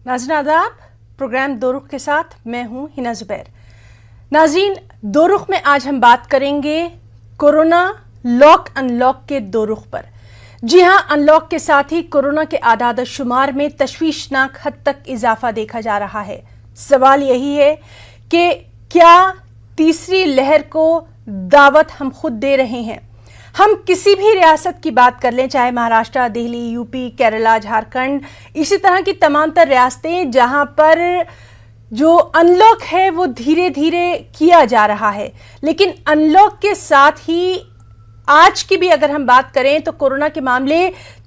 नाज़रीन आदाब, प्रोग्राम दो रुख के साथ मैं हूं हिना जुबैर। नाज़रीन, दो रुख में आज हम बात करेंगे कोरोना लॉक अनलॉक के दो रुख पर। जी हां, अनलॉक के साथ ही कोरोना के आदाद शुमार में तशवीशनाक हद तक इजाफा देखा जा रहा है। सवाल यही है कि क्या तीसरी लहर को दावत हम खुद दे रहे हैं? हम किसी भी रियासत की बात कर लें, चाहे महाराष्ट्र, दिल्ली, यूपी, केरला, झारखंड, इसी तरह की तमाम तर रियासतें जहां पर जो अनलॉक है वो धीरे धीरे किया जा रहा है, लेकिन अनलॉक के साथ ही आज की भी अगर हम बात करें तो कोरोना के मामले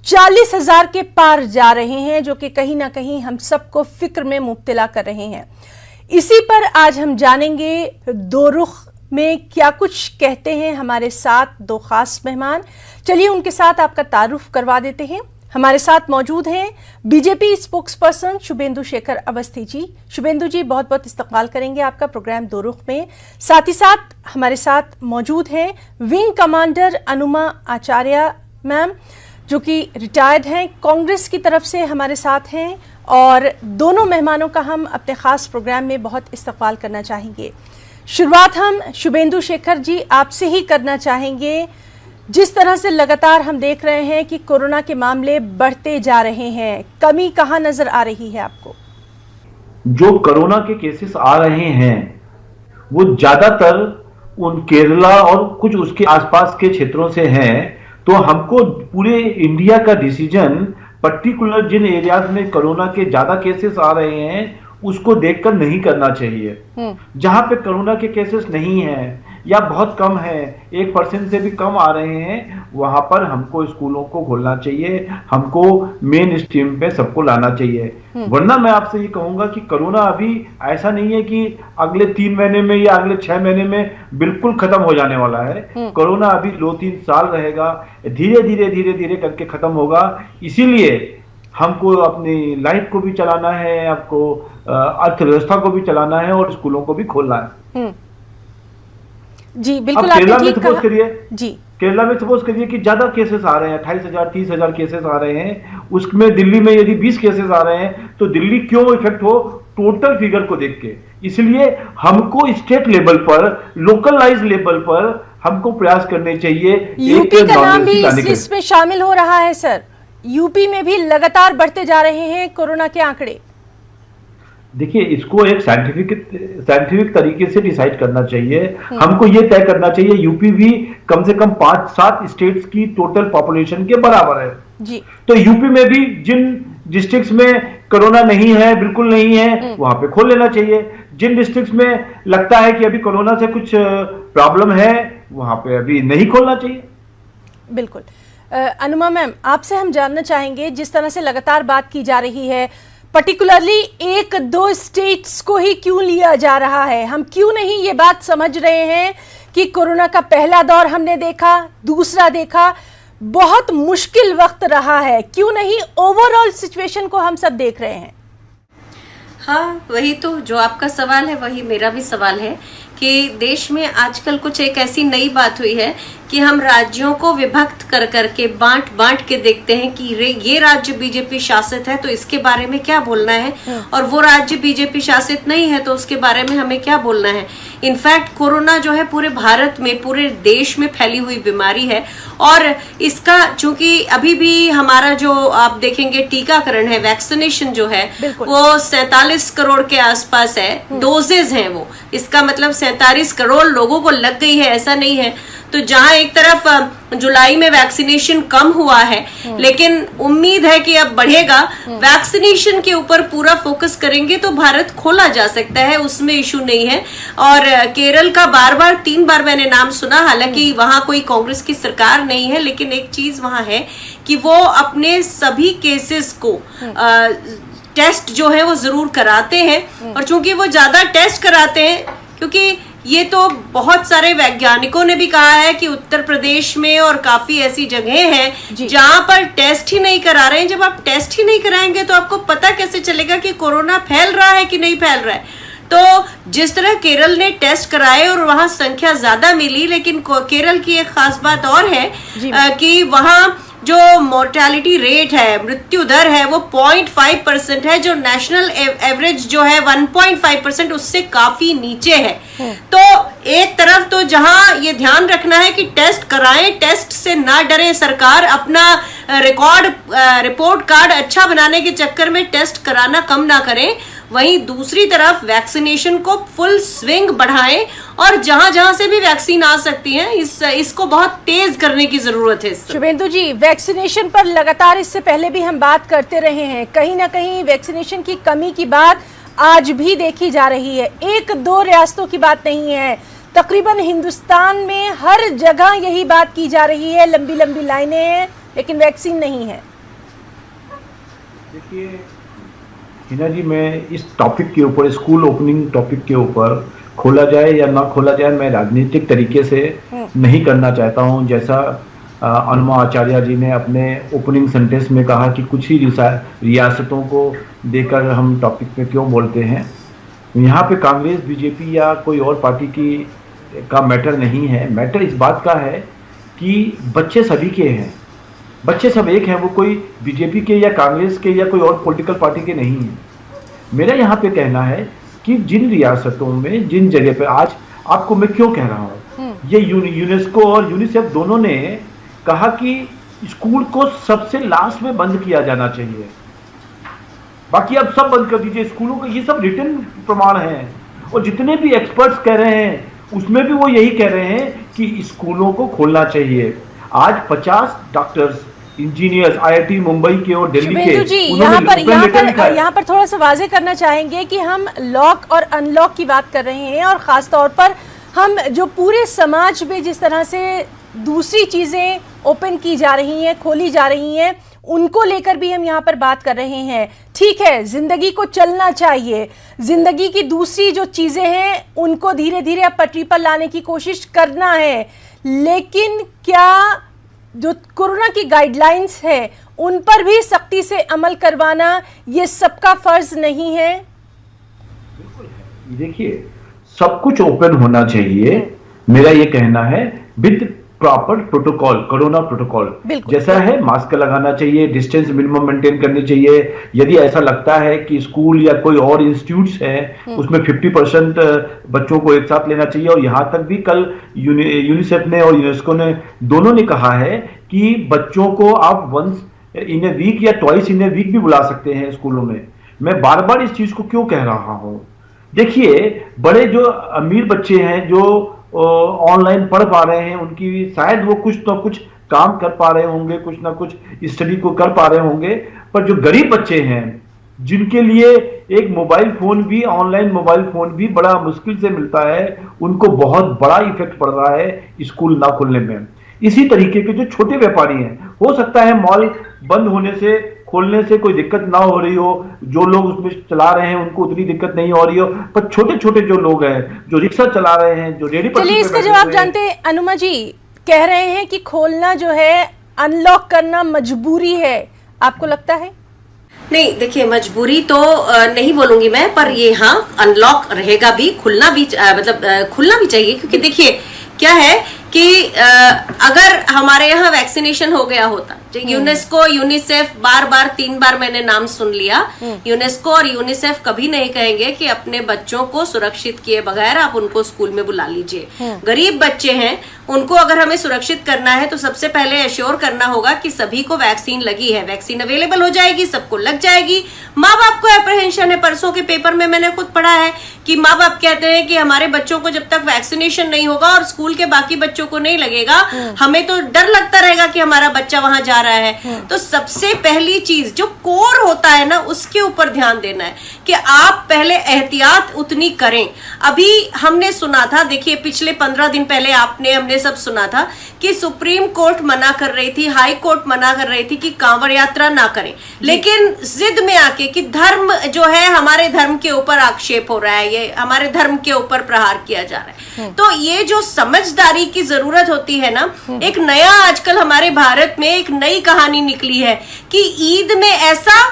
40,000 के पार जा रहे हैं, जो कि कहीं ना कहीं हम सबको फिक्र में मुब्तला कर रहे हैं। इसी पर आज हम जानेंगे दो रुख में क्या कुछ कहते हैं हमारे साथ दो खास मेहमान। चलिए उनके साथ आपका तारुफ करवा देते हैं। हमारे साथ मौजूद हैं BJP spokesperson Shubhendu Shekhar Awasthi ji. Shubhendu ji, बहुत बहुत इस्तकबाल करेंगे आपका प्रोग्राम दो रुख में। साथ ही साथ हमारे साथ मौजूद हैं विंग कमांडर अनुमा आचार्य मैम, जो कि रिटायर्ड हैं, कांग्रेस की तरफ से हमारे साथ हैं, और दोनों मेहमानों का हम अपने खास प्रोग्राम में बहुत इस्तकबाल करना चाहेंगे। शुरुआत हम शुभेंदु शेखर जी आपसे ही करना चाहेंगे। जिस तरह से लगातार हम देख रहे हैं कि कोरोना के मामले बढ़ते जा रहे हैं, कमी कहां नजर आ रही है आपको? जो कोरोना के केसेस आ रहे हैं वो ज्यादातर उन केरला और कुछ उसके आसपास के क्षेत्रों से हैं। तो हमको पूरे इंडिया का डिसीजन पर्टिकुलर जिन एरियाज में कोरोना के ज्यादा केसेस आ रहे हैं उसको देखकर नहीं करना चाहिए। जहां पे कोरोना के केसेस नहीं है या बहुत कम है, 1% से भी कम आ रहे हैं, वहां पर हमको स्कूलों को खोलना चाहिए, हमको मेन स्ट्रीम पे सबको लाना चाहिए। वरना मैं आपसे ये कहूंगा कि कोरोना अभी ऐसा नहीं है कि अगले 3 महीने में या अगले 6 महीने में बिल्कुल खत्म हो जाने वाला है। कोरोना अभी 2-3 साल रहेगा, धीरे धीरे करके खत्म होगा। इसीलिए हमको अपनी लाइफ को भी चलाना है, आपको अर्थव्यवस्था को भी चलाना है और स्कूलों को भी खोलना है। जी बिल्कुल, केरला में सपोज करिए, जी केरला में सपोज करिए कि ज्यादा केसेस आ रहे हैं, 28,000 30,000 केसेस आ रहे हैं, उसमें दिल्ली में यदि 20 केसेस आ रहे हैं तो दिल्ली क्यों इफेक्ट हो टोटल फिगर को देख के। इसलिए हमको स्टेट लेवल पर, लोकलाइज लेवल पर हमको प्रयास करने चाहिए। यूपी का नाम भी इस लिस्ट में शामिल हो रहा है सर। यूपी में भी लगातार बढ़ते जा रहे हैं कोरोना के आंकड़े। देखिए, इसको एक साइंटिफिक तरीके से डिसाइड करना चाहिए। हमको ये तय करना चाहिए यूपी भी कम से कम 5-7 स्टेट्स की टोटल पॉपुलेशन के बराबर है जी। तो यूपी में भी जिन डिस्ट्रिक्ट्स में कोरोना नहीं है, बिल्कुल नहीं है, वहां पे खोल लेना चाहिए। जिन डिस्ट्रिक्ट्स में लगता है कि अभी कोरोना से कुछ प्रॉब्लम है, वहां पे अभी नहीं खोलना चाहिए। बिल्कुल। अनुमा मैम, आपसे हम जानना चाहेंगे, जिस तरह से लगातार बात की जा रही है, पर्टिकुलरली 1-2 स्टेट्स को ही क्यों लिया जा रहा है? हम क्यों नहीं ये बात समझ रहे हैं कि कोरोना का पहला दौर हमने देखा, दूसरा देखा, बहुत मुश्किल वक्त रहा है, क्यों नहीं ओवरऑल सिचुएशन को हम सब देख रहे हैं? हाँ, वही तो जो आपका सवाल है वही मेरा भी सवाल है कि देश में आजकल कुछ एक ऐसी नई बात हुई है कि हम राज्यों को विभक्त कर करके बांट के देखते हैं कि ये राज्य बीजेपी शासित है तो इसके बारे में क्या बोलना है, और वो राज्य बीजेपी शासित नहीं है तो उसके बारे में हमें क्या बोलना है। इनफैक्ट कोरोना जो है पूरे भारत में, पूरे देश में फैली हुई बीमारी है, और इसका चूंकि अभी भी हमारा जो आप देखेंगे टीकाकरण है, वैक्सीनेशन जो है वो 47 करोड़ के आसपास है, डोजेज हैं वो। इसका मतलब 47 करोड़ लोगों को लग गई है, ऐसा नहीं है। तो जहां एक तरफ जुलाई में वैक्सीनेशन कम हुआ है, लेकिन उम्मीद है कि अब बढ़ेगा। वैक्सीनेशन के ऊपर पूरा फोकस करेंगे तो भारत खोला जा सकता है, उसमें इशू नहीं है। और केरल का 3 बार मैंने नाम सुना, हालांकि वहां कोई कांग्रेस की सरकार नहीं है, लेकिन एक चीज वहां है कि वो अपने सभी केसेस को टेस्ट जो है वो जरूर कराते हैं। और चूंकि वो ज्यादा टेस्ट कराते हैं, क्योंकि ये तो बहुत सारे वैज्ञानिकों ने भी कहा है कि उत्तर प्रदेश में और काफी ऐसी जगह हैं जहां पर टेस्ट ही नहीं करा रहे हैं। जब आप टेस्ट ही नहीं कराएंगे तो आपको पता कैसे चलेगा कि कोरोना फैल रहा है कि नहीं फैल रहा है? तो जिस तरह केरल ने टेस्ट कराए और वहां संख्या ज्यादा मिली, लेकिन केरल की एक खास बात और है कि वहां जो मोर्टेलिटी रेट है, मृत्यु दर है, वो 0.5% है, जो नेशनल एवरेज जो है 1.5% उससे काफी नीचे है। तो एक तरफ तो जहां ये ध्यान रखना है कि टेस्ट कराएं, टेस्ट से ना डरे सरकार, अपना रिपोर्ट कार्ड अच्छा बनाने के चक्कर में टेस्ट कराना कम ना करें, वहीं दूसरी तरफ वैक्सीनेशन को फुल स्विंग बढ़ाएं और जहां जहां से भी वैक्सीन आ सकती है इसको बहुत तेज करने की जरूरत है। शुभेंदु जी, वैक्सीनेशन पर लगातार इससे पहले भी हम बात करते रहे हैं, कहीं ना कहीं वैक्सीनेशन की कमी की बात आज भी देखी जा रही है। एक दो रियासतों की बात नहीं है, तकरीबन हिंदुस्तान में हर जगह यही बात की जा रही है, लंबी लंबी लाइनें हैं लेकिन वैक्सीन नहीं है। देखिए हिना जी, मैं इस टॉपिक के ऊपर, स्कूल ओपनिंग टॉपिक के ऊपर खोला जाए या ना खोला जाए, मैं राजनीतिक तरीके से नहीं करना चाहता हूं। जैसा अनुमा आचार्य जी ने अपने ओपनिंग सेंटेंस में कहा कि कुछ ही रियासतों को देकर हम टॉपिक पे क्यों बोलते हैं। यहाँ पे कांग्रेस, बीजेपी या कोई और पार्टी का मैटर नहीं है। मैटर इस बात का है कि बच्चे सभी के हैं, बच्चे सब एक हैं, वो कोई बीजेपी के या कांग्रेस के या कोई और पॉलिटिकल पार्टी के नहीं हैं। मेरा यहाँ पे कहना है कि जिन रियासतों में, जिन जगह पे, आज आपको मैं क्यों कह रहा हूँ, ये यूनेस्को और यूनिसेफ दोनों ने कहा कि स्कूल को सबसे लास्ट में बंद किया जाना चाहिए, बाकी अब सब बंद कर दीजिए स्कूलों को। ये सब रिटन प्रमाण है और जितने भी एक्सपर्ट्स कह रहे हैं उसमें भी वो यही कह रहे हैं कि स्कूलों को खोलना चाहिए। आज 50 डॉक्टर्स, इंजीनियर्स आईआईटी मुंबई के और दिल्ली के, जी यहाँ पर थोड़ा सा वाजे करना चाहेंगे कि हम लॉक और अनलॉक की बात कर रहे हैं और खास तौर पर हम जो पूरे समाज में जिस तरह से दूसरी चीजें ओपन की जा रही हैं, खोली जा रही हैं, उनको लेकर भी हम यहाँ पर बात कर रहे हैं। ठीक है, जिंदगी को चलना चाहिए, जिंदगी की दूसरी जो चीजें हैं उनको धीरे धीरे अब पटरी पर लाने की कोशिश करना है, लेकिन क्या जो कोरोना की गाइडलाइंस है उन पर भी सख्ती से अमल करवाना ये सबका फर्ज नहीं है? देखिए, सब कुछ ओपन होना चाहिए, मेरा ये कहना है, with proper protocol, corona protocol जैसा है। मास्क लगाना चाहिए, डिस्टेंस मिनिमम मेंटेन करनी चाहिए। यदि ऐसा लगता है कि स्कूल या कोई और इंस्टीट्यूट्स है उसमें 50% बच्चों को एक साथ लेना चाहिए। और यहां तक भी कल यूनिसेफ ने और यूनेस्को ने दोनों ने कहा है कि बच्चों को आप वंस इन ए वीक या ट्वाइस इन ए वीक भी बुला सकते हैं स्कूलों में। मैं बार बार इस चीज को क्यों कह रहा हूं? देखिए, बड़े जो अमीर बच्चे हैं जो ऑनलाइन पढ़ पा रहे हैं, उनकी शायद वो कुछ तो कुछ काम कर पा रहे होंगे, कुछ ना कुछ स्टडी को कर पा रहे होंगे, पर जो गरीब बच्चे हैं जिनके लिए एक मोबाइल फोन भी, ऑनलाइन मोबाइल फोन भी बड़ा मुश्किल से मिलता है, उनको बहुत बड़ा इफेक्ट पड़ रहा है स्कूल ना खुलने में। इसी तरीके के जो छोटे व्यापारी हैं, हो सकता है मॉल बंद होने से, खोलने से कोई दिक्कत ना हो रही हो, जो लोग उसमें चला रहे हैं उनको उतनी दिक्कत नहीं हो रही हो, पर छोटे छोटे जो लोग हैं, जो रिक्शा चला रहे हैं, जो रेडी पर, चलिए इसका जवाब जानते हैं। अनुमा जी कह रहे हैं कि खोलना जो है, अनलॉक करना मजबूरी है, आपको लगता है? नहीं, देखिए, मजबूरी तो नहीं बोलूंगी मैं, पर ये हाँ, अनलॉक रहेगा भी, खुलना भी खुलना भी चाहिए, क्योंकि देखिए क्या है कि अगर हमारे यहाँ वैक्सीनेशन हो गया होता, यूनेस्को, यूनिसेफ, बार बार 3 बार मैंने नाम सुन लिया, यूनेस्को और यूनिसेफ कभी नहीं कहेंगे कि अपने बच्चों को सुरक्षित किए बगैर आप उनको स्कूल में बुला लीजिए। गरीब बच्चे हैं, उनको अगर हमें सुरक्षित करना है तो सबसे पहले एश्योर करना होगा कि सभी को वैक्सीन लगी है, वैक्सीन अवेलेबल हो जाएगी, सबको लग जाएगी। माँ बाप को अप्रहेंशन है, परसों के पेपर में मैंने खुद पढ़ा है कि माँ बाप कहते हैं कि हमारे बच्चों को जब तक वैक्सीनेशन नहीं होगा और स्कूल के बाकी बच्चों को नहीं लगेगा, हमें तो डर लगता रहेगा कि हमारा बच्चा वहां जा रहा है। तो सबसे पहली चीज जो कोर होता है ना, उसके ऊपर ध्यान देना है कि आप पहले एहतियात उतनी करें। अभी हमने सुना था, देखिए पिछले 15 दिन पहले हमने सब सुना था कि सुप्रीम कोर्ट मना कर रही थी, हाई कोर्ट मना कर रही थी कि कांवड़ यात्रा ना करें, लेकिन जिद में आके कि धर्म जो है, हमारे धर्म के ऊपर आक्षेप हो रहा है, ये हमारे धर्म के ऊपर प्रहार किया जा रहा है। तो ये जो समझदारी की जरूरत होती है ना, एक नया आजकल हमारे भारत में एक नई कहानी निकली है कि ईद में ऐसा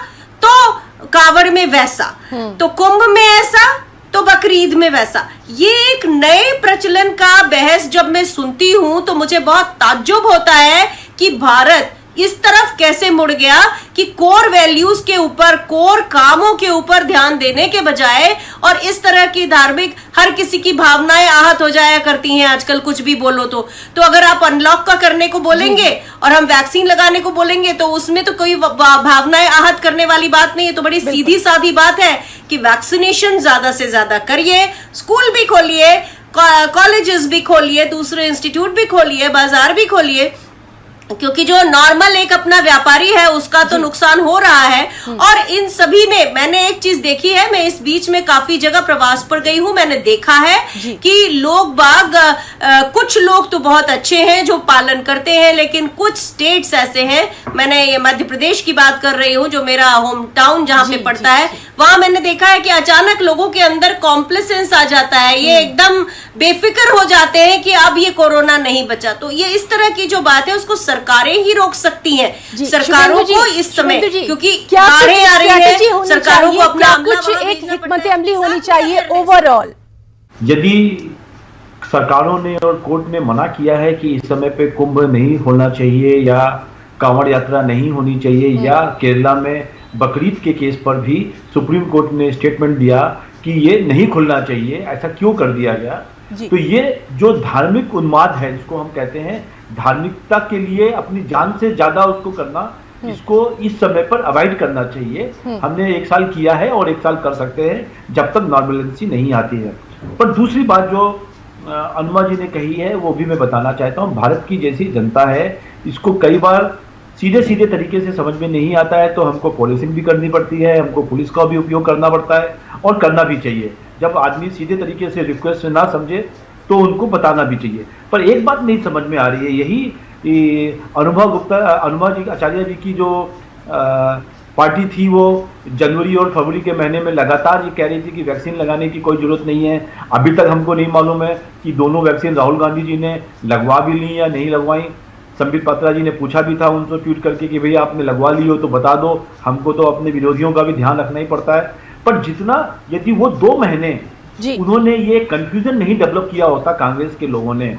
तो कांवड़ में वैसा, तो कुंभ में ऐसा तो बकरीद में वैसा। ये एक नए प्रचलन का बहस जब मैं सुनती हूं तो मुझे बहुत ताज्जुब होता है कि भारत इस तरफ कैसे मुड़ गया कि कोर वैल्यूज के ऊपर, कोर कामों के ऊपर ध्यान देने के बजाय और इस तरह की धार्मिक, हर किसी की भावनाएं आहत हो जाया करती हैं आजकल, कुछ भी बोलो तो अगर आप अनलॉक का करने को बोलेंगे और हम वैक्सीन लगाने को बोलेंगे तो उसमें तो कोई भावनाएं आहत करने वाली बात नहीं है। तो बड़ी सीधी सादी बात है कि वैक्सीनेशन ज्यादा से ज्यादा करिए, स्कूल भी खोलिए, कॉलेजेस भी खोलिए, दूसरे इंस्टीट्यूट भी खोलिए, बाजार भी खोलिए, क्योंकि जो नॉर्मल एक अपना व्यापारी है उसका तो नुकसान हो रहा है। और इन सभी में मैंने एक चीज देखी है, मैं इस बीच में काफी जगह प्रवास पर गई हूं, मैंने देखा है कि लोग बाग कुछ लोग तो बहुत अच्छे हैं जो पालन करते हैं, लेकिन कुछ स्टेट्स ऐसे हैं, मैंने ये मध्य प्रदेश की बात कर रही हूं जो मेरा होम टाउन जहां पे पड़ता है, वहां मैंने देखा है कि अचानक लोगों के अंदर कॉम्प्लेसेंस आ जाता है, ये एकदम बेफिक्र हो जाते हैं कि अब ये कोरोना नहीं बचा। तो ये इस तरह की जो बात है उसको सरकारें ही रोक सकती हैं। सरकारों को इस समय, क्योंकि बाढ़ें आ रही है, सरकारों को अपना कुछ एक हिकमत अमली होनी चाहिए ओवरऑल। यदि सरकारों ने और कोर्ट ने मना किया है कि इस समय पे कुंभ नहीं होना चाहिए या कांवड़ यात्रा नहीं होनी चाहिए, या केरला में बकरीद के केस पर भी सुप्रीम कोर्ट ने स्टेटमेंट दिया कि ये नहीं खुलना चाहिए, ऐसा क्यों कर दिया गया? तो ये जो धार्मिक उन्माद है, जिसको हम कहते हैं धार्मिकता के लिए अपनी जान से ज्यादा उसको करना, इसको इस समय पर अवॉइड करना चाहिए। हमने 1 साल किया है और 1 साल कर सकते हैं जब तक नॉर्मलेंसी नहीं आती है। पर दूसरी बात जो अनुमा जी ने कही है वो भी मैं बताना चाहता हूँ। भारत की जैसी जनता है, इसको कई बार सीधे सीधे तरीके से समझ में नहीं आता है, तो हमको पॉलिसिंग भी करनी पड़ती है, हमको पुलिस का भी उपयोग करना पड़ता है और करना भी चाहिए। जब आदमी सीधे तरीके से रिक्वेस्ट ना समझे तो उनको बताना भी चाहिए। पर एक बात नहीं समझ में आ रही है, यही अनुमा जी आचार्य जी की जो पार्टी थी वो जनवरी और फरवरी के महीने में लगातार ये कह रही थी कि वैक्सीन लगाने की कोई जरूरत नहीं है। अभी तक हमको नहीं मालूम है कि दोनों वैक्सीन राहुल गांधी जी ने लगवा भी ली या नहीं लगवाई। संबित पात्रा जी ने पूछा भी था उनसे ट्वीट करके कि भैया आपने लगवा ली हो तो बता दो, हमको तो अपने विरोधियों का भी ध्यान रखना ही पड़ता है। पर जितना, यदि वो 2 महीने उन्होंने ये कंफ्यूजन नहीं डेवलप किया होता कांग्रेस के लोगों ने,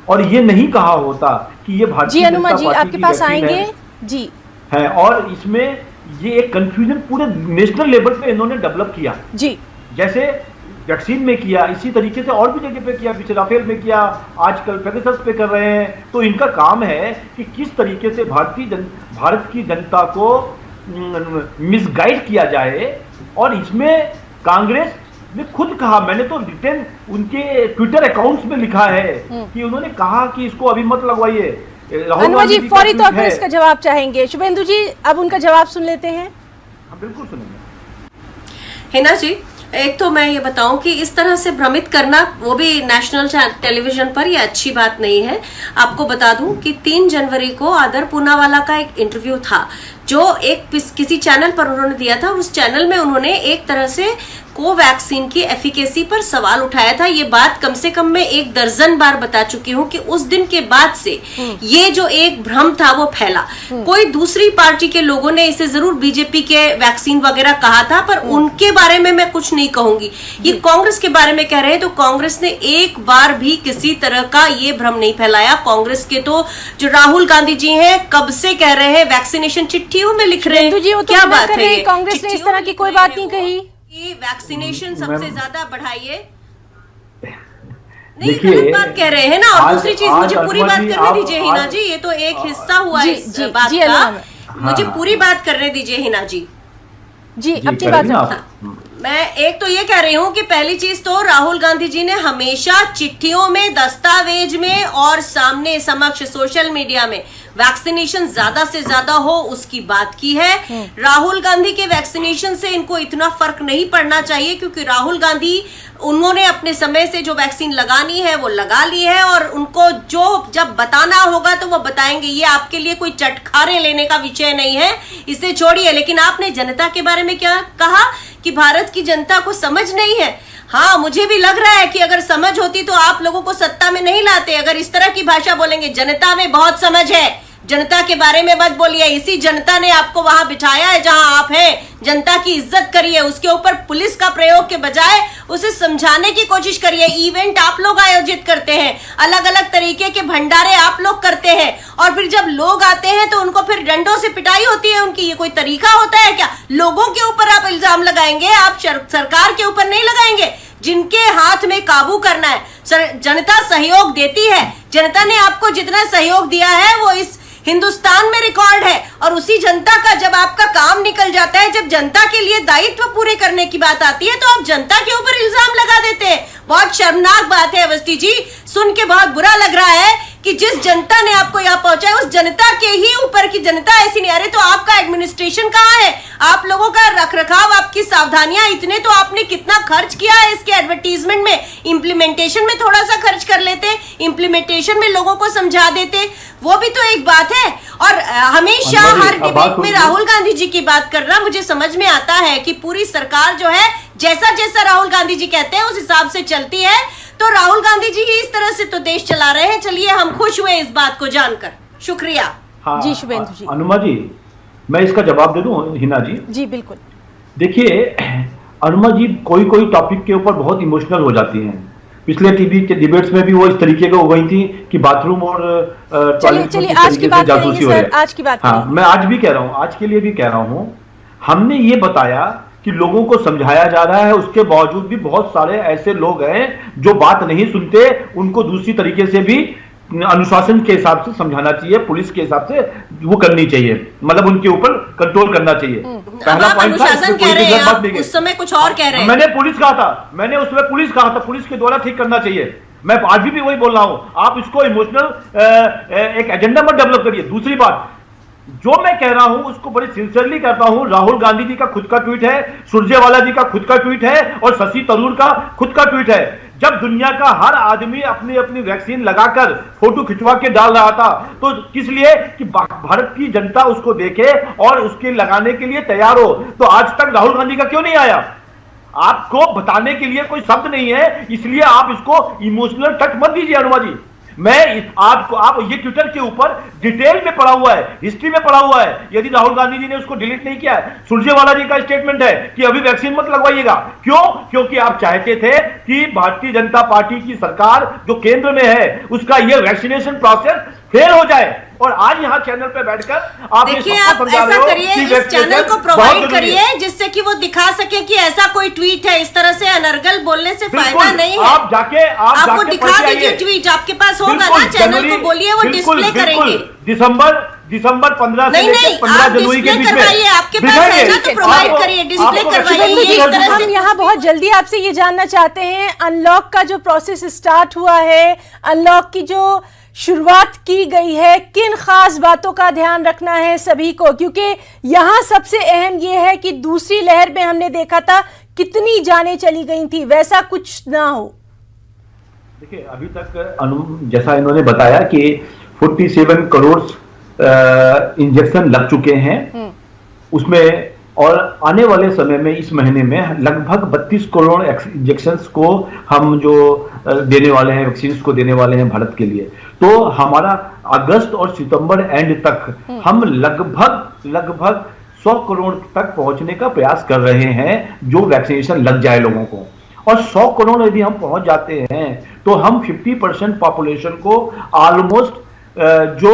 और ये नहीं कहा होता कि ये भारतीय जनता पार्टी आपके पास आएंगे जी है, और इसमें ये एक कंफ्यूजन पूरे नेशनल लेवल पे इन्होंने डेवलप किया जी, जैसे वैक्सीन में किया, इसी तरीके से और भी जगह पे किया, पीछे राफेल में किया, आजकल पेगासस पे कर रहे हैं। तो इनका काम है कि किस तरीके से भारत की जनता को मिसगाइड किया जाए। और इसमें कांग्रेस ने खुद कहा, मैंने तो रिटर्न उनके ट्विटर अकाउंट्स में लिखा है कि उन्होंने कहा कि इसको अभी मत लगवाइए। अनुमा जी फौरी तौर पर इसका जवाब चाहेंगे। शुभेंदु जी अब उनका जवाब सुन लेते हैं। हाँ बिल्कुल सुनेंगे। हिना जी, एक तो मैं ये बताऊं कि इस तरह से भ्रमित करना, वो भी नेशनल टेलीविजन पर, ये अच्छी बात नहीं है। आपको बता दूं कि 3 जनवरी को आदर पूनावाला का एक इंटरव्यू था जो एक किसी चैनल पर उन्होंने दिया था। उस चैनल में उन्होंने एक तरह से कोवैक्सीन की एफिकेसी पर सवाल उठाया था। ये बात कम से कम मैं 1 दर्जन बार बता चुकी हूँ कि उस दिन के बाद से ये जो एक भ्रम था वो फैला। कोई दूसरी पार्टी के लोगों ने इसे जरूर बीजेपी के वैक्सीन वगैरह कहा था, पर उनके बारे में मैं कुछ नहीं कहूंगी। ये कांग्रेस के बारे में कह रहे हैं, तो कांग्रेस ने एक बार भी किसी तरह का ये भ्रम नहीं फैलाया। कांग्रेस के तो जो राहुल गांधी जी हैं कब से कह रहे हैं, वैक्सीनेशन चिट्ठियों में लिख रहे हैं। क्या बात है, कांग्रेस ने इस तरह की कोई बात नहीं कही कि वैक्सीनेशन सबसे ज्यादा बढ़ाइए। नहीं, गलत बात कह रहे हैं ना। और दूसरी चीज, मुझे पूरी बात करने दीजिए हिना जी, ये तो एक हिस्सा हुआ इस बात का। मुझे पूरी बात करने दीजिए हिना जी। जी अपनी बात। मैं एक तो ये कह रही हूँ कि पहली चीज तो राहुल गांधी जी ने हमेशा चिट्ठियों में, दस्तावेज में और सामने समक्ष सोशल मीडिया में वैक्सीनेशन ज्यादा से ज्यादा हो उसकी बात की है। राहुल गांधी के वैक्सीनेशन से इनको इतना फर्क नहीं पड़ना चाहिए, क्योंकि राहुल गांधी, उन्होंने अपने समय से जो वैक्सीन लगानी है वो लगा ली है, और उनको जो जब बताना होगा तो वो बताएंगे। ये आपके लिए कोई चटखारे लेने का विषय नहीं है, इसे छोड़िए। लेकिन आपने जनता के बारे में क्या कहा कि भारत की जनता को समझ नहीं है। हाँ, मुझे भी लग रहा है कि अगर समझ होती तो आप लोगों को सत्ता में नहीं लाते। अगर इस तरह की भाषा बोलेंगे, जनता में बहुत समझ है, जनता के बारे में मत बोलिए, इसी जनता ने आपको वहां बिठाया है जहां आप हैं। हैं, जनता की इज्जत करिए, उसके ऊपर पुलिस का प्रयोग के बजाय उसे समझाने की कोशिश करिए। इवेंट आप लोग आयोजित करते हैं, अलग अलग तरीके के भंडारे आप लोग करते हैं, और फिर जब लोग आते हैं तो उनको फिर डंडों से पिटाई होती है उनकी। ये कोई तरीका होता है क्या? लोगों के ऊपर आप इल्जाम लगाएंगे, आप सरकार के ऊपर नहीं लगाएंगे। जिनके हाथ में काबू करना है, जनता सहयोग देती है। जनता ने आपको जितना सहयोग दिया है वो इस हिंदुस्तान में रिकॉर्ड है, और उसी जनता का जब आपका काम निकल जाता है, जब जनता के लिए दायित्व पूरे करने की बात आती है, तो आप जनता के ऊपर इल्जाम लगा देते हैं। बहुत शर्मनाक बात है अवस्थी जी, सुन के बहुत बुरा लग रहा है कि जिस जनता ने आपको यहाँ पहुंचाया उस जनता के ही ऊपर की जनता ऐसी नहीं। अरे तो आपका एडमिनिस्ट्रेशन कहाँ है? आप लोगों का रखरखाव, आपकी सावधानियां, इतने तो आपने कितना खर्च किया है इसके एडवर्टीजमेंट में। इम्प्लीमेंटेशन में थोड़ा सा खर्च कर लेते, इम्प्लीमेंटेशन में लोगों को समझा देते, वो भी तो एक बात है। और हमेशा हर डिबेट में राहुल गांधी जी की बात करना, मुझे समझ में आता है कि पूरी सरकार जो है जैसा जैसा राहुल गांधी जी कहते हैं उस हिसाब से चलती है। तो राहुल गांधी जी ही इस तरह से तो देश चला रहे हैं। चलिए, हम खुश हुए इस बात को जानकर। शुक्रिया। हाँ, जी शुभेंदु जी। अनुमा जी, मैं इसका जवाब दे दूं हिना जी? जी बिल्कुल। देखिए अनुमा जी, कोई कोई टॉपिक के ऊपर बहुत इमोशनल हो जाती हैं। पिछले टीवी के डिबेट्स में भी वो इस तरीके का हो गई थी कि बाथरूम और चलिए आज की बात करेंगे सर, आज की बात हाँ, मैं आज भी कह रहा हूँ, आज के लिए भी कह रहा हूँ, हमने ये बताया कि लोगों को समझाया जा रहा है, उसके बावजूद भी बहुत सारे ऐसे लोग हैं जो बात नहीं सुनते। उनको दूसरी तरीके से भी अनुशासन के हिसाब से समझाना चाहिए, पुलिस के हिसाब से वो करनी चाहिए, मतलब उनके ऊपर कंट्रोल करना चाहिए। पहला पॉइंट अनुशासन कह रहे हैं, आप उस समय कुछ और कह रहे हैं। मैंने पुलिस कहा था, मैंने उसमें पुलिस कहा था, पुलिस के द्वारा ठीक करना चाहिए। मैं आज भी वही बोल रहा हूं, आप इसको इमोशनल एक एजेंडा मत डेवलप करिए। दूसरी बात, जो मैं कह रहा हूं उसको बड़ी सिंसियरली करता हूं। राहुल गांधी जी का खुद का ट्वीट है, सुरजेवाला जी का खुद का ट्वीट है, और शशि थरूर का खुद का ट्वीट है। जब दुनिया का हर आदमी अपनी अपनी वैक्सीन लगाकर फोटो खिंचवा के डाल रहा था, तो किस लिए? कि भारत की जनता उसको देखे और उसके लगाने के लिए तैयार हो। तो आज तक राहुल गांधी का क्यों नहीं आया? आपको बताने के लिए कोई शब्द नहीं है, इसलिए आप इसको इमोशनल टच मत दीजिए अनुमा जी। मैं आपको, आप ये ट्विटर के ऊपर डिटेल में पढ़ा हुआ है, हिस्ट्री में पढ़ा हुआ है। यदि राहुल गांधी जी ने उसको डिलीट नहीं किया है, सुरजेवाला जी का स्टेटमेंट है कि अभी वैक्सीन मत लगवाइएगा। क्यों? क्योंकि आप चाहते थे कि भारतीय जनता पार्टी की सरकार जो केंद्र में है उसका ये वैक्सीनेशन प्रोसेस फेल हो जाए। और आज यहाँ चैनल पे बैठकर आप देखिए, आप ऐसा करिए, इस चैनल को प्रोवाइड करिए जिससे कि वो दिखा सके कि ऐसा कोई ट्वीट है। इस तरह से अनर्गल बोलने से फायदा नहीं है। आप जाके आपको दिखा दीजिए ट्वीट, आपके पास होगा ना, चैनल को बोलिए, वो डिस्प्ले करेंगे। दिसंबर 15 से लेकर 15 जनवरी के बीच में आपके पास है ना, तो प्रोवाइड करिए, डिस्प्ले करवाइए। हम यहाँ बहुत जल्दी आपसे ये जानना चाहते हैं, अनलॉक का जो प्रोसेस स्टार्ट हुआ है, अनलॉक की जो शुरुआत की गई है, किन खास बातों का ध्यान रखना है सभी को? क्योंकि यहाँ सबसे अहम ये है कि दूसरी लहर में हमने देखा था कितनी जानें चली गई थी, वैसा कुछ ना हो। देखिए, अभी तक जैसा इन्होंने बताया कि 47 करोड़ इंजेक्शन लग चुके हैं उसमें, और आने वाले समय में इस महीने में लगभग 32 करोड़ इंजेक्शंस को हम जो देने वाले हैं, वैक्सीन को देने वाले हैं भारत के लिए। तो हमारा अगस्त और सितंबर एंड तक हम लगभग 100 करोड़ तक पहुंचने का प्रयास कर रहे हैं, जो वैक्सीनेशन लग जाए लोगों को। और 100 करोड़ यदि हम पहुंच जाते हैं तो हम 50% पॉपुलेशन को ऑलमोस्ट, जो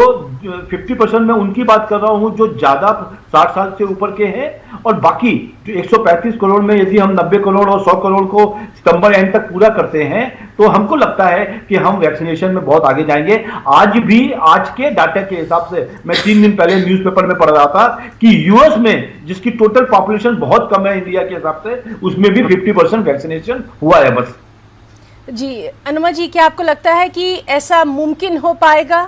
50% में उनकी बात कर रहा हूं जो ज्यादा 60 साल से ऊपर के हैं, और बाकी जो 135 करोड़ में यदि हम 90 करोड़ और 100 करोड़ को सितंबर एंड तक पूरा करते हैं तो हमको लगता है कि हम वैक्सीनेशन में बहुत आगे जाएंगे। आज भी, आज के डाटा के हिसाब से, मैं 3 दिन पहले न्यूज़पेपर में पढ़ रहा था कि यूएस में, जिसकी टोटल पॉपुलेशन बहुत कम है इंडिया के हिसाब से, उसमें भी 50% वैक्सीनेशन हुआ है बस। जी अनुमा जी, क्या आपको लगता है कि ऐसा मुमकिन हो पाएगा?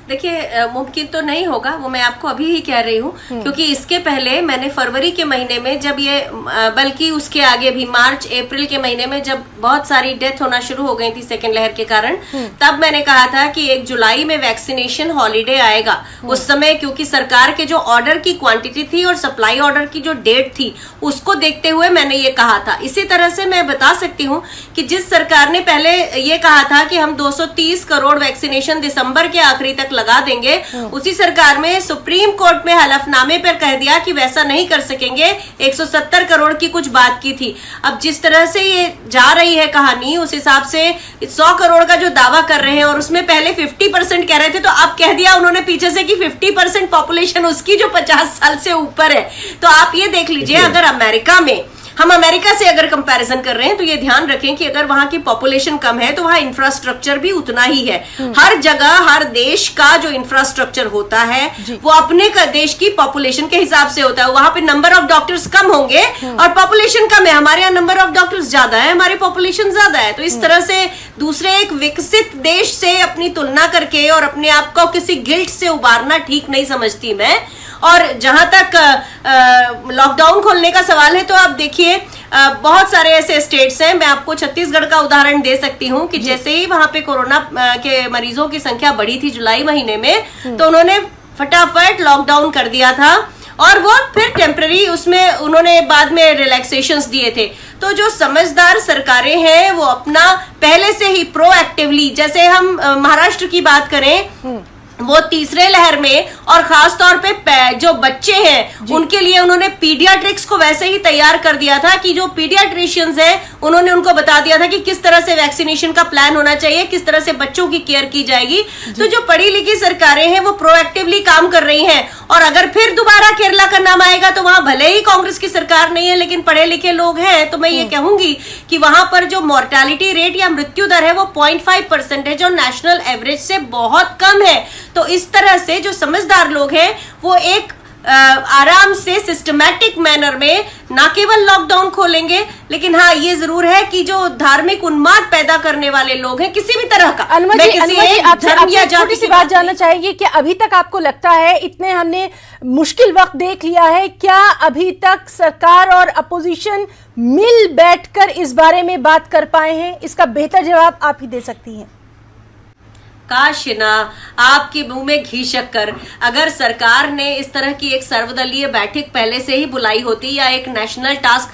देखिए, मुमकिन तो नहीं होगा, वो मैं आपको अभी ही कह रही हूँ, क्योंकि इसके पहले मैंने फरवरी के महीने में जब ये, बल्कि उसके आगे भी मार्च अप्रैल के महीने में जब बहुत सारी डेथ होना शुरू हो गई थी सेकेंड लहर के कारण, तब मैंने कहा था कि 1 जुलाई में वैक्सीनेशन हॉलीडे आएगा। उस समय क्योंकि सरकार के जो ऑर्डर की क्वांटिटी थी और सप्लाई ऑर्डर की जो डेट थी उसको देखते हुए मैंने ये कहा था। इसी तरह से मैं बता सकती हूँ कि जिस सरकार ने पहले ये कहा था कि हम 230 करोड़ वैक्सीनेशन दिसंबर के आखिरी तक लगा देंगे, उसी सरकार में सुप्रीम कोर्ट में हलफनामे पर कह दिया कि वैसा नहीं कर सकेंगे, 170 करोड़ की कुछ बात की थी। अब जिस तरह से ये जा रही है कहानी, उस हिसाब से 100 करोड़ का जो दावा कर रहे हैं और उसमें पहले 50% कह रहे थे, तो अब कह दिया उन्होंने पीछे से कि 50% पॉपुलेशन उसकी जो 50 साल से ऊपर है। तो आप ये देख लीजिए, अगर अमेरिका में, हम अमेरिका से अगर कंपैरिजन कर रहे हैं, तो ये ध्यान रखें कि अगर वहां की पॉपुलेशन कम है तो वहां इंफ्रास्ट्रक्चर भी उतना ही है। हर जगह, हर देश का जो इंफ्रास्ट्रक्चर होता है वो अपने देश की पॉपुलेशन के हिसाब से होता है। वहां पे नंबर ऑफ डॉक्टर्स कम होंगे और पॉपुलेशन कम है, हमारे यहाँ नंबर ऑफ डॉक्टर्स ज्यादा है, हमारी पॉपुलेशन ज्यादा है। तो इस तरह से दूसरे एक विकसित देश से अपनी तुलना करके और अपने आप को किसी गिल्ट से उबारना ठीक नहीं समझती मैं। और जहां तक लॉकडाउन खोलने का सवाल है, तो आप देखिए बहुत सारे ऐसे स्टेट्स हैं, मैं आपको छत्तीसगढ़ का उदाहरण दे सकती हूं कि जैसे ही वहां पे कोरोना के मरीजों की संख्या बढ़ी थी जुलाई महीने में, तो उन्होंने फटाफट लॉकडाउन कर दिया था और वो फिर टेम्पररी उसमें उन्होंने बाद में रिलैक्सेशंस दिए थे। तो जो समझदार सरकारें हैं वो अपना पहले से ही प्रोएक्टिवली, जैसे हम महाराष्ट्र की बात करें, वो तीसरे लहर में और खास तौर पे जो बच्चे हैं उनके लिए उन्होंने पीडियाट्रिक्स को वैसे ही तैयार कर दिया था कि जो पीडियाट्रिशियंस हैं उन्होंने उनको बता दिया था कि किस तरह से वैक्सीनेशन का प्लान होना चाहिए, किस तरह से बच्चों की केयर की जाएगी। तो जो पढ़ी लिखी सरकारें हैं वो प्रोएक्टिवली काम कर रही हैं। और अगर फिर दोबारा केरला का नाम आएगा तो वहां भले ही कांग्रेस की सरकार नहीं है लेकिन पढ़े लिखे लोग हैं, तो मैं ये कहूंगी कि वहां पर जो मोर्टेलिटी रेट या मृत्यु दर है वो 0.5% है, जो नेशनल एवरेज से बहुत कम है। तो इस तरह से जो समझदार लोग हैं वो एक आराम से सिस्टमैटिक मैनर में ना केवल लॉकडाउन खोलेंगे, लेकिन हाँ ये जरूर है कि जो धार्मिक उन्माद पैदा करने वाले लोग हैं किसी भी तरह का, आपसे छोटी सी बात जानना चाहिए कि अभी तक आपको लगता है, इतने हमने मुश्किल वक्त देख लिया है, क्या अभी तक सरकार और अपोजिशन मिल बैठकर इस बारे में बात कर पाए हैं? इसका बेहतर जवाब आप ही दे सकती हैं। काश ना आपके मुंह में घी शक्कर, अगर सरकार ने इस तरह की एक सर्वदलीय बैठक पहले से ही बुलाई होती या एक नेशनल टास्क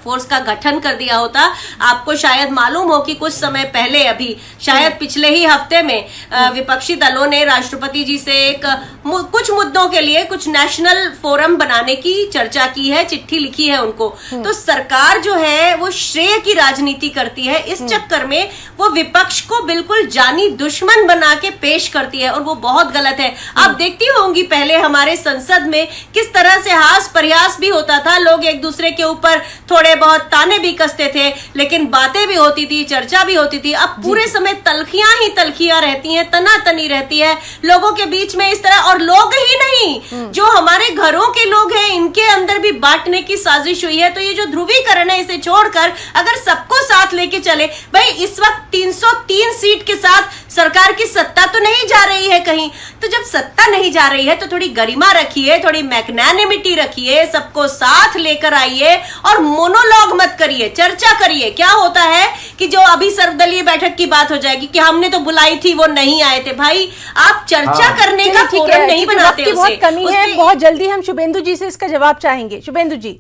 फोर्स का गठन कर दिया होता। आपको शायद मालूम हो कि कुछ समय पहले, अभी शायद पिछले ही हफ्ते में विपक्षी दलों ने राष्ट्रपति जी से कुछ मुद्दों के लिए कुछ नेशनल फोरम बनाने की चर्चा की है, चिट्ठी लिखी है उनको। तो सरकार जो है वो श्रेय की राजनीति करती है, इस चक्कर में वो विपक्ष को बिल्कुल जानी दुश्मन बना के पेश करती है और वो बहुत गलत है। आप देखती होंगी पहले हमारे संसद में किस तरह से हास परिहास भी होता था, लोग एक दूसरे के ऊपर थोड़े बहुत ताने भी कसते थे, लेकिन बातें भी होती थी, चर्चा भी होती थी। अब पूरे समय तलखियां ही तलखियां रहती हैं, तनातनी रहती है लोगों के बीच में इस तरह। और लोग ही नहीं, जो हमारे घरों के लोग हैं इनके अंदर भी बांटने की साजिश हुई है। तो ये जो ध्रुवीकरण है इसे छोड़कर अगर सबको साथ लेके चले, भाई इस वक्त 303 सीट के साथ सरकार की सत्ता तो नहीं जा रही है कहीं, तो जब सत्ता नहीं जा रही है तो थोड़ी गरिमा रखिए, थोड़ी मैग्नानिमिटी रखिए, सबको साथ लेकर आइए और मोनोलॉग मत करिए, चर्चा करिए। क्या होता है कि जो अभी सर्वदलीय बैठक की बात हो जाएगी कि हमने तो बुलाई थी वो नहीं आए थे। भाई आप चर्चा करने का फोरम नहीं बनाते, उसे बहुत कमी है। बहुत जल्दी हम शुभेंदु जी से इसका जवाब चाहेंगे। शुभेंदु जी,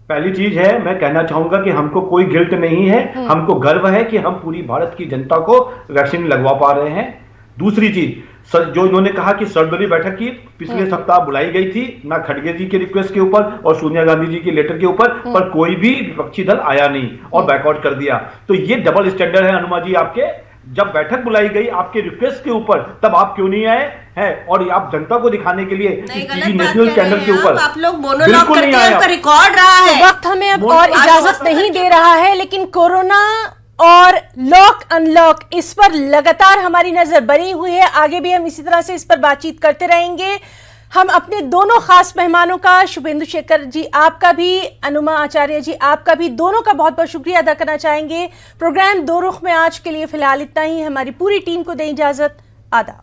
पहली चीज है, मैं कहना चाहूंगा कि हमको कोई गिल्ट नहीं है, हमको गर्व है कि हम पूरी भारत की जनता को वैक्सीन लगवा पा रहे हैं। दूसरी चीज, जो इन्होंने कहा कि सर्वदलीय बैठक की पिछले सप्ताह बुलाई गई थी, ना खड़गे जी के रिक्वेस्ट के ऊपर और सोनिया गांधी जी के लेटर के ऊपर, पर कोई भी विपक्षी दल आया नहीं और बैकआउट कर दिया। तो ये डबल स्टैंडर्ड है हनुमा जी आपके। जब बैठक बुलाई गई आपके रिक्वेस्ट के ऊपर, तब आप क्यों नहीं आए हैं? और आप जनता को दिखाने के लिए नेशनल चैनल के ऊपर आप लोग मोनोलॉग करते हैं, उनका रिकॉर्ड रहा है। वक्त हमें अब और इजाजत नहीं दे रहा है, लेकिन कोरोना और लॉक अनलॉक, इस पर लगातार हमारी नजर बनी हुई है। आगे भी हम इसी तरह से इस पर बातचीत करते रहेंगे। हम अपने दोनों खास मेहमानों का, शुभेंदु शेखर जी आपका भी, अनुमा आचार्य जी आपका भी, दोनों का बहुत बहुत शुक्रिया अदा करना चाहेंगे। प्रोग्राम दो रुख में आज के लिए फिलहाल इतना ही। हमारी पूरी टीम को दें इजाजत। आदाब।